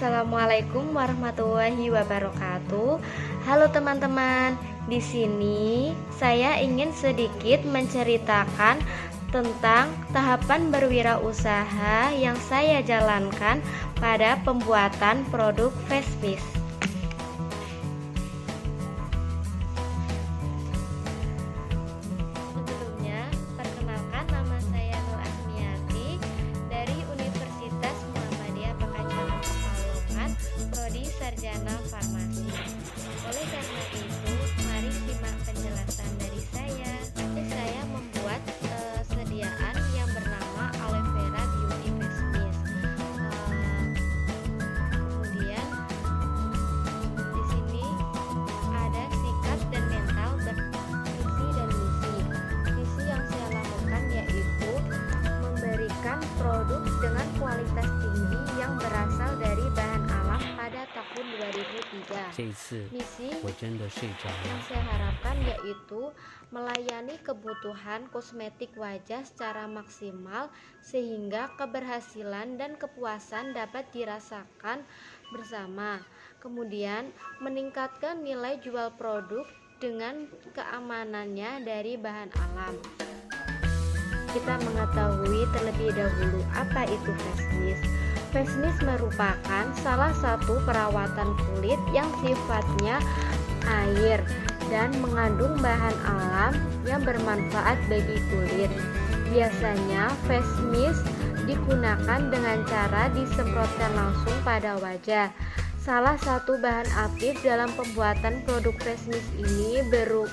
Assalamualaikum warahmatullahi wabarakatuh. Halo teman-teman, di sini saya ingin sedikit menceritakan tentang tahapan berwirausaha yang saya jalankan pada pembuatan produk Fesmis. Sebelumnya, perkenalkan nama saya Nur Asmiati dari Universitas Muhammadiyah Pekacalan Pekalongan, Prodi Sarjana Farmasi. Oleh karena itu, mari simak penjelasan dari saya. Saya membuat sediaan yang bernama Aloe Vera Beauty Fesmis. Kemudian di sini ada sikap dan mental bervisi dan misi. Misi yang saya lakukan yaitu memberikan produk dengan kualitas tinggi yang berasal dari bahan alam pada tahun 2003. Misi yang saya harapkan yaitu melayani kebutuhan kosmetik wajah secara maksimal sehingga keberhasilan dan kepuasan dapat dirasakan bersama. Kemudian meningkatkan nilai jual produk dengan keamanannya dari bahan alam. Kita mengetahui terlebih dahulu apa itu Fesmis. Fesmis merupakan salah satu perawatan kulit yang sifatnya air dan mengandung bahan alam yang bermanfaat bagi kulit. Biasanya Fesmis digunakan dengan cara disemprotkan langsung pada wajah. Salah satu bahan aktif dalam pembuatan produk Fesmis ini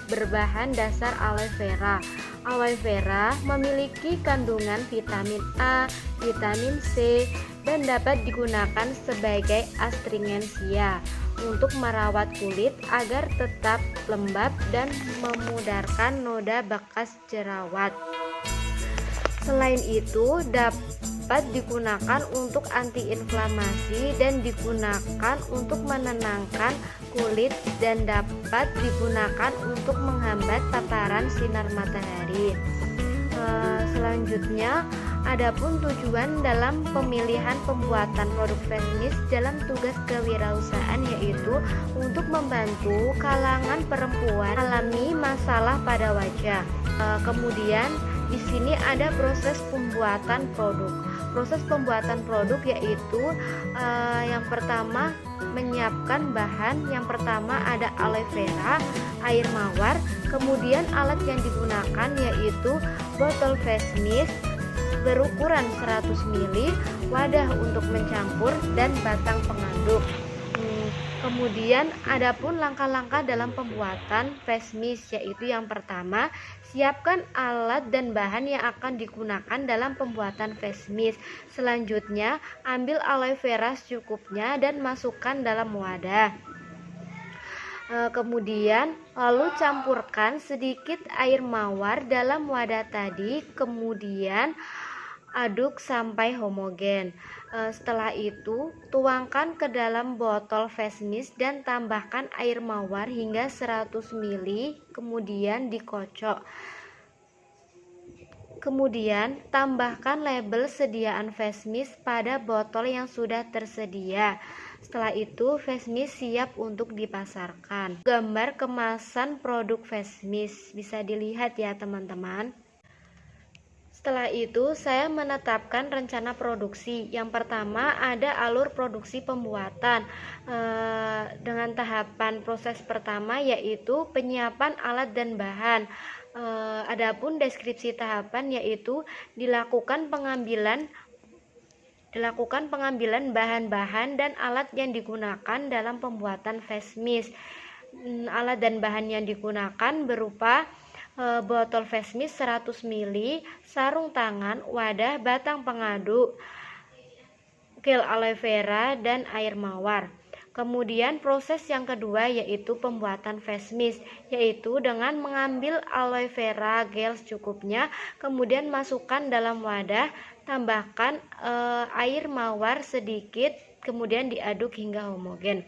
berbahan dasar aloe vera. Aloe vera memiliki kandungan vitamin A, vitamin C, dan dapat digunakan sebagai astringensia untuk merawat kulit agar tetap lembab dan memudarkan noda bekas jerawat. Selain itu, dapat digunakan untuk antiinflamasi dan digunakan untuk menenangkan kulit dan dapat digunakan untuk menghambat paparan sinar matahari. Selanjutnya, adapun tujuan dalam pemilihan pembuatan produk Fesmis dalam tugas kewirausahaan yaitu untuk membantu kalangan perempuan alami masalah pada wajah. Kemudian di sini ada proses pembuatan produk. Proses pembuatan produk yaitu yang pertama menyiapkan bahan. Yang pertama ada aloe vera, air mawar, kemudian alat yang digunakan yaitu botol Fesmis berukuran 100 ml, wadah untuk mencampur, dan batang pengaduk. Kemudian adapun langkah-langkah dalam pembuatan Fesmis yaitu yang pertama, siapkan alat dan bahan yang akan digunakan dalam pembuatan Fesmis. Selanjutnya, ambil aloe vera secukupnya dan masukkan dalam wadah. Kemudian lalu campurkan sedikit air mawar dalam wadah tadi, kemudian aduk sampai homogen. Setelah itu tuangkan ke dalam botol Fesmis dan tambahkan air mawar hingga 100 ml, kemudian dikocok. Kemudian tambahkan label sediaan Fesmis pada botol yang sudah tersedia. Setelah itu Fesmis siap untuk dipasarkan. Gambar kemasan produk Fesmis bisa dilihat ya teman-teman. Setelah itu saya menetapkan rencana produksi. Yang pertama ada alur produksi pembuatan dengan tahapan proses pertama yaitu penyiapan alat dan bahan. Adapun deskripsi tahapan yaitu dilakukan pengambilan bahan-bahan dan alat yang digunakan dalam pembuatan Fesmis. Alat dan bahan yang digunakan berupa botol Fesmis 100 ml, sarung tangan, wadah, batang pengaduk, gel aloe vera, dan air mawar. Kemudian proses yang kedua yaitu pembuatan Fesmis, yaitu dengan mengambil aloe vera gel secukupnya, kemudian masukkan dalam wadah, tambahkan air mawar sedikit, kemudian diaduk hingga homogen.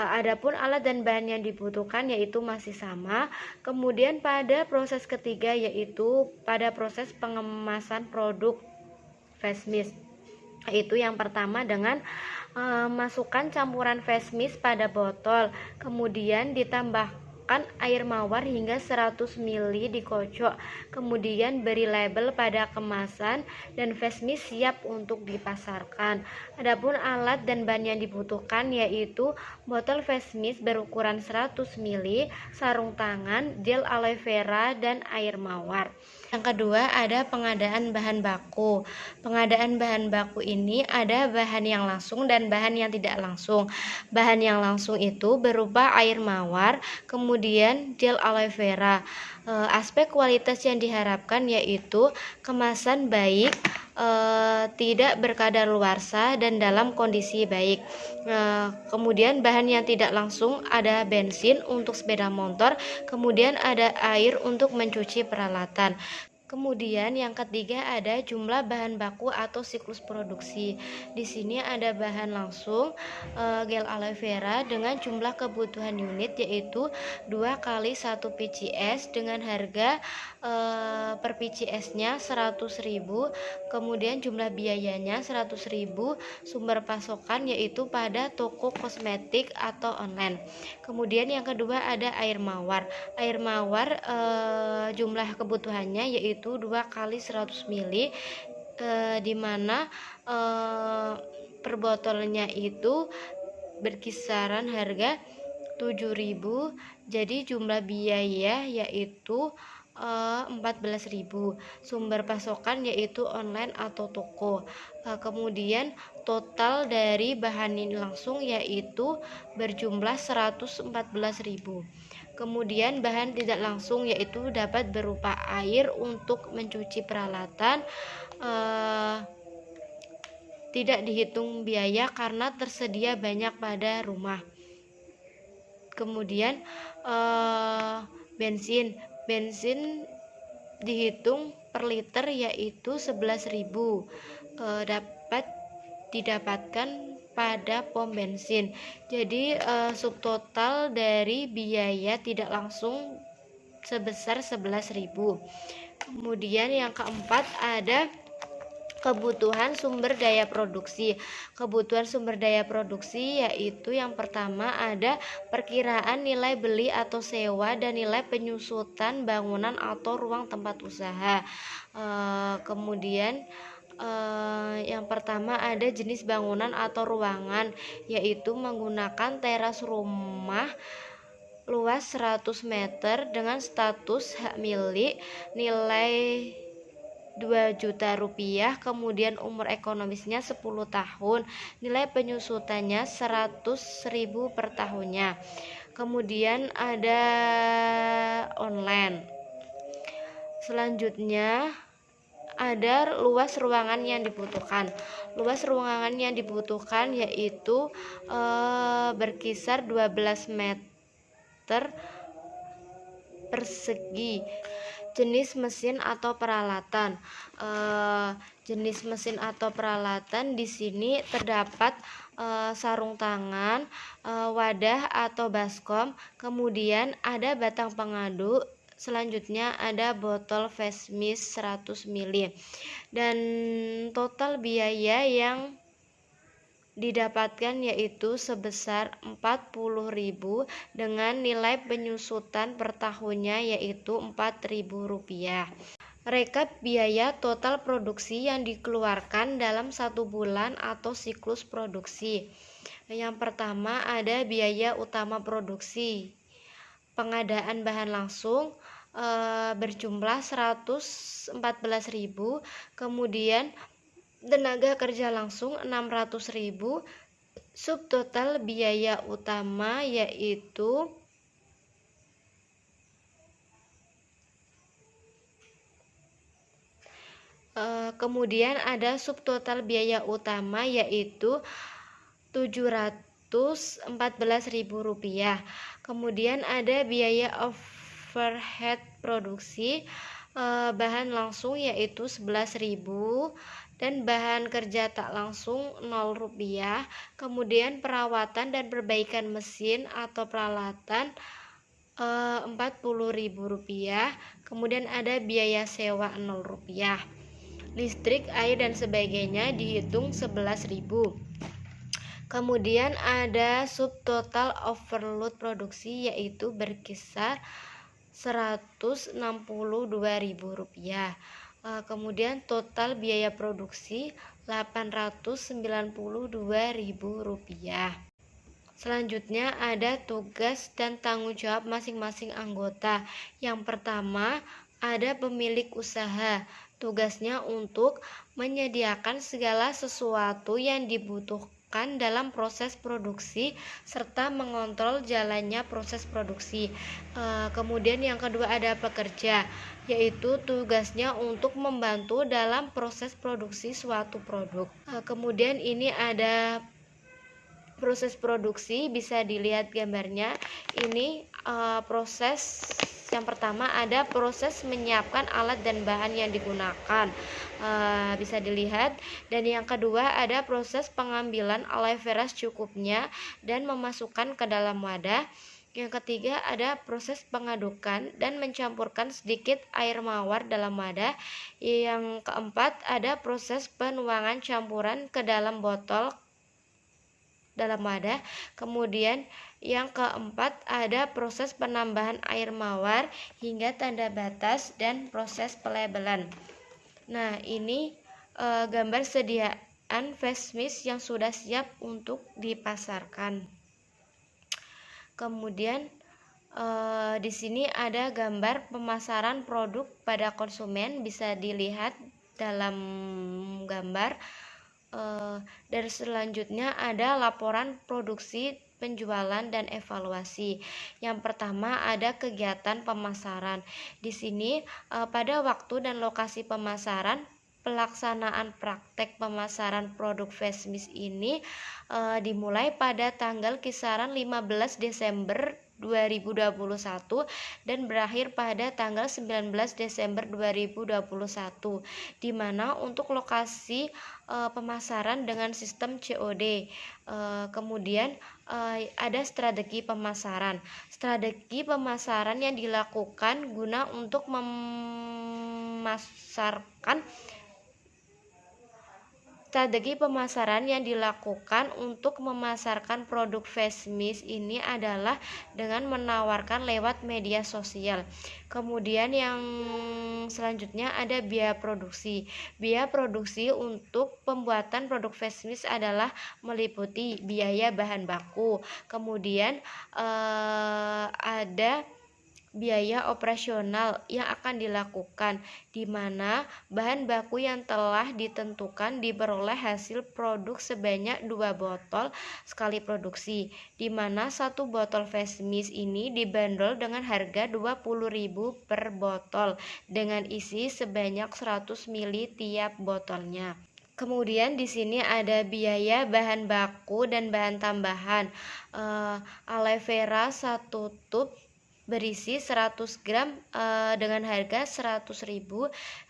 Adapun alat dan bahan yang dibutuhkan yaitu masih sama. Kemudian pada proses ketiga yaitu pada proses pengemasan produk Fesmis. Yaitu yang pertama dengan masukkan campuran face mist pada botol, kemudian ditambahkan air mawar hingga 100 ml dikocok, kemudian beri label pada kemasan dan face mist siap untuk dipasarkan. Adapun alat dan bahan yang dibutuhkan yaitu botol face mist berukuran 100 ml, sarung tangan, gel aloe vera, dan air mawar. Yang kedua ada pengadaan bahan baku. Pengadaan bahan baku ini ada bahan yang langsung dan bahan yang tidak langsung. Bahan yang langsung itu berupa air mawar, kemudian gel aloe vera. Aspek kualitas yang diharapkan yaitu kemasan baik, tidak berkadaluarsa dan dalam kondisi baik. Kemudian bahan yang tidak langsung ada bensin untuk sepeda motor, kemudian ada air untuk mencuci peralatan. Kemudian yang ketiga ada jumlah bahan baku atau siklus produksi. Di sini ada bahan langsung gel aloe vera dengan jumlah kebutuhan unit yaitu 2 kali 1 PCS dengan harga per PCS-nya 100.000, kemudian jumlah biayanya 100.000, sumber pasokan yaitu pada toko kosmetik atau online. Kemudian yang kedua ada air mawar. Air mawar jumlah kebutuhannya yaitu 2 kali 100 ml, di mana per botolnya itu berkisaran harga 7.000, jadi jumlah biaya yaitu 14.000. Sumber pasokan yaitu online atau toko. Kemudian total dari bahan ini langsung yaitu berjumlah 114.000. Kemudian bahan tidak langsung yaitu dapat berupa air untuk mencuci peralatan, tidak dihitung biaya karena tersedia banyak pada rumah. Kemudian bensin dihitung per liter yaitu 11.000, dapat didapatkan pada pom bensin. Jadi subtotal dari biaya tidak langsung sebesar 11.000. Kemudian yang keempat ada kebutuhan sumber daya produksi. Kebutuhan sumber daya produksi yaitu yang pertama ada perkiraan nilai beli atau sewa dan nilai penyusutan bangunan atau ruang tempat usaha. Kemudian yang pertama ada jenis bangunan atau ruangan, yaitu menggunakan teras rumah luas 100 meter dengan status hak milik, nilai 2 juta rupiah, kemudian umur ekonomisnya 10 tahun, nilai penyusutannya 100.000 per tahunnya. Kemudian ada online. Selanjutnya ada luas ruangan yang dibutuhkan. Luas ruangan yang dibutuhkan yaitu berkisar 12 meter persegi. Jenis mesin atau peralatan. Jenis mesin atau peralatan di sini terdapat sarung tangan, wadah atau baskom, kemudian ada batang pengaduk, selanjutnya ada botol face mist 100 ml. Dan total biaya yang didapatkan yaitu sebesar 40.000 dengan nilai penyusutan per tahunnya yaitu 4.000 rupiah. Rekap biaya total produksi yang dikeluarkan dalam 1 bulan atau siklus produksi. Yang pertama ada biaya utama produksi. Pengadaan bahan langsung berjumlah 114.000, kemudian tenaga kerja langsung 600.000, subtotal biaya utama yaitu kemudian ada subtotal biaya utama yaitu 714.000 rupiah. Kemudian ada biaya overhead produksi bahan langsung yaitu 11.000 dan bahan kerja tak langsung 0 rupiah. Kemudian perawatan dan perbaikan mesin atau peralatan 40.000 rupiah. Kemudian ada biaya sewa 0 rupiah. listrik, air dan sebagainya dihitung 11.000. Kemudian ada subtotal overload produksi yaitu berkisar Rp162.000. Kemudian total biaya produksi Rp892.000. Selanjutnya ada tugas dan tanggung jawab masing-masing anggota. Yang pertama ada pemilik usaha. Tugasnya untuk menyediakan segala sesuatu yang dibutuhkan dalam proses produksi serta mengontrol jalannya proses produksi. Kemudian yang kedua ada pekerja, yaitu tugasnya untuk membantu dalam proses produksi suatu produk. Kemudian ini ada proses produksi, bisa dilihat gambarnya. Ini proses yang pertama ada proses menyiapkan alat dan bahan yang digunakan, bisa dilihat. Dan yang kedua ada proses pengambilan aloe vera secukupnya dan memasukkan ke dalam wadah. Yang ketiga ada proses pengadukan dan mencampurkan sedikit air mawar dalam wadah. Yang keempat ada proses penuangan campuran ke dalam botol dalam wadah. Kemudian yang keempat ada proses penambahan air mawar hingga tanda batas dan proses pelabelan. Nah, ini gambar sediaan face mist yang sudah siap untuk dipasarkan. Kemudian di sini ada gambar pemasaran produk pada konsumen, bisa dilihat dalam gambar. Dan selanjutnya ada laporan produksi, penjualan dan evaluasi. Yang pertama ada kegiatan pemasaran. Di sini pada waktu dan lokasi pemasaran, pelaksanaan praktek pemasaran produk face mist ini dimulai pada tanggal kisaran 15 Desember 2021 dan berakhir pada tanggal 19 Desember 2021, di mana untuk lokasi pemasaran dengan sistem COD. Kemudian ada strategi pemasaran. Strategi pemasaran yang dilakukan guna untuk memasarkan Strategi pemasaran yang dilakukan untuk memasarkan produk face mist ini adalah dengan menawarkan lewat media sosial. Kemudian yang selanjutnya ada biaya produksi. Biaya produksi untuk pembuatan produk face mist adalah meliputi biaya bahan baku. Kemudian ada biaya operasional yang akan dilakukan, di mana bahan baku yang telah ditentukan diperoleh hasil produk sebanyak 2 botol sekali produksi, di mana 1 botol face mist ini dibanderol dengan harga 20.000 per botol dengan isi sebanyak 100 ml tiap botolnya. Kemudian di sini ada biaya bahan baku dan bahan tambahan. Aloe vera 1 tub berisi 100 gram dengan harga 100.000,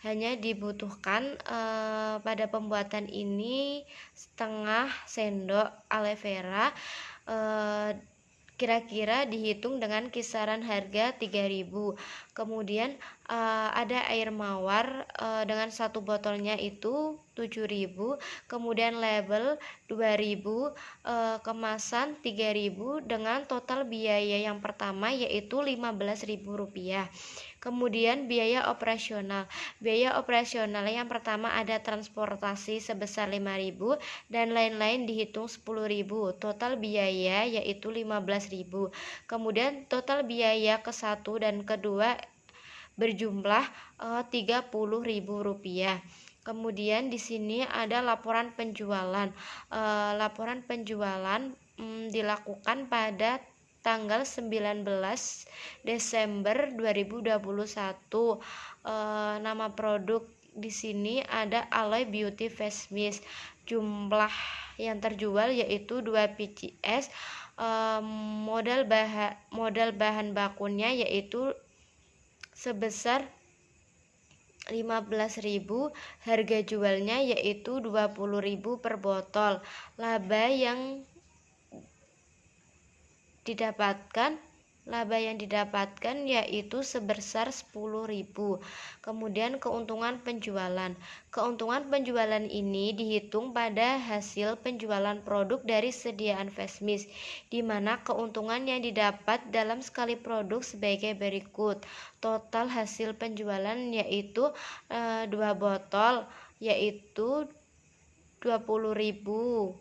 hanya dibutuhkan pada pembuatan ini setengah sendok aloe vera, kira-kira dihitung dengan kisaran harga 3.000. Kemudian ada air mawar dengan 1 botolnya itu 7.000, kemudian label 2.000, kemasan 3.000 dengan total biaya yang pertama yaitu Rp15.000. Kemudian biaya operasional. Biaya operasional yang pertama ada transportasi sebesar 5.000 dan lain-lain dihitung 10.000. Total biaya yaitu 15.000. Kemudian total biaya ke-1 dan kedua berjumlah Rp30.000. Kemudian di sini ada laporan penjualan. Laporan penjualan dilakukan pada tanggal 19 Desember 2021. Nama produk di sini ada Aloe Beauty Face Mist. Jumlah yang terjual yaitu 2 pcs. Modal bahan bakunya yaitu sebesar 15.000, harga jualnya yaitu 20.000 per botol. Laba yang didapatkan laba yang didapatkan yaitu sebesar 10.000. Kemudian keuntungan penjualan. Keuntungan penjualan ini dihitung pada hasil penjualan produk dari sediaan Fashmis, di mana keuntungan yang didapat dalam sekali produk sebagai berikut. Total hasil penjualan yaitu 2 botol yaitu 20.000.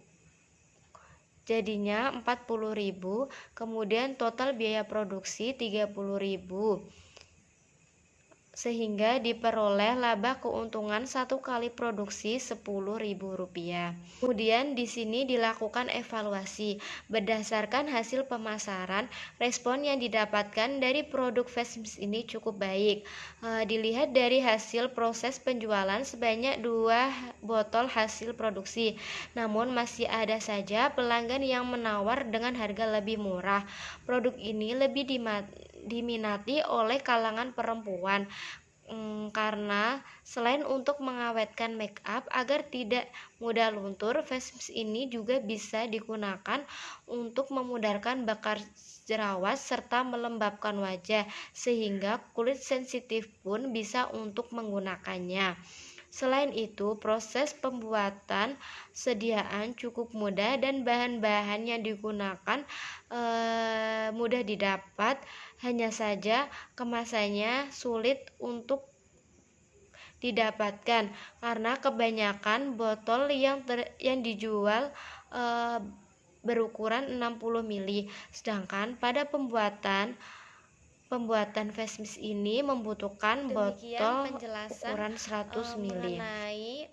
Jadinya 40.000, kemudian total biaya produksi 30.000. Sehingga diperoleh laba keuntungan satu kali produksi Rp10.000. Kemudian di sini dilakukan evaluasi berdasarkan hasil pemasaran. Respon yang didapatkan dari produk Fashmis ini cukup baik. Dilihat dari hasil proses penjualan sebanyak 2 botol hasil produksi. Namun masih ada saja pelanggan yang menawar dengan harga lebih murah. Produk ini lebih diminati oleh kalangan perempuan karena selain untuk mengawetkan make up agar tidak mudah luntur, Fashmis ini juga bisa digunakan untuk memudahkan bakar jerawat serta melembabkan wajah, sehingga kulit sensitif pun bisa untuk menggunakannya. Selain itu, proses pembuatan sediaan cukup mudah dan bahan-bahan yang digunakan mudah didapat. Hanya saja kemasannya sulit untuk didapatkan karena kebanyakan botol yang dijual berukuran 60 ml. Sedangkan pada pembuatan Fashmis ini membutuhkan botol ukuran 100 ml. Mengenai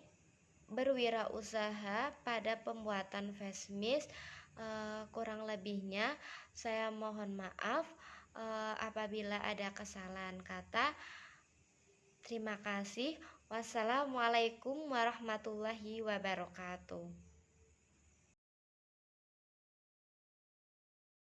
berwirausaha pada pembuatan Fashmis, kurang lebihnya saya mohon maaf apabila ada kesalahan kata. Terima kasih. Wassalamualaikum warahmatullahi wabarakatuh.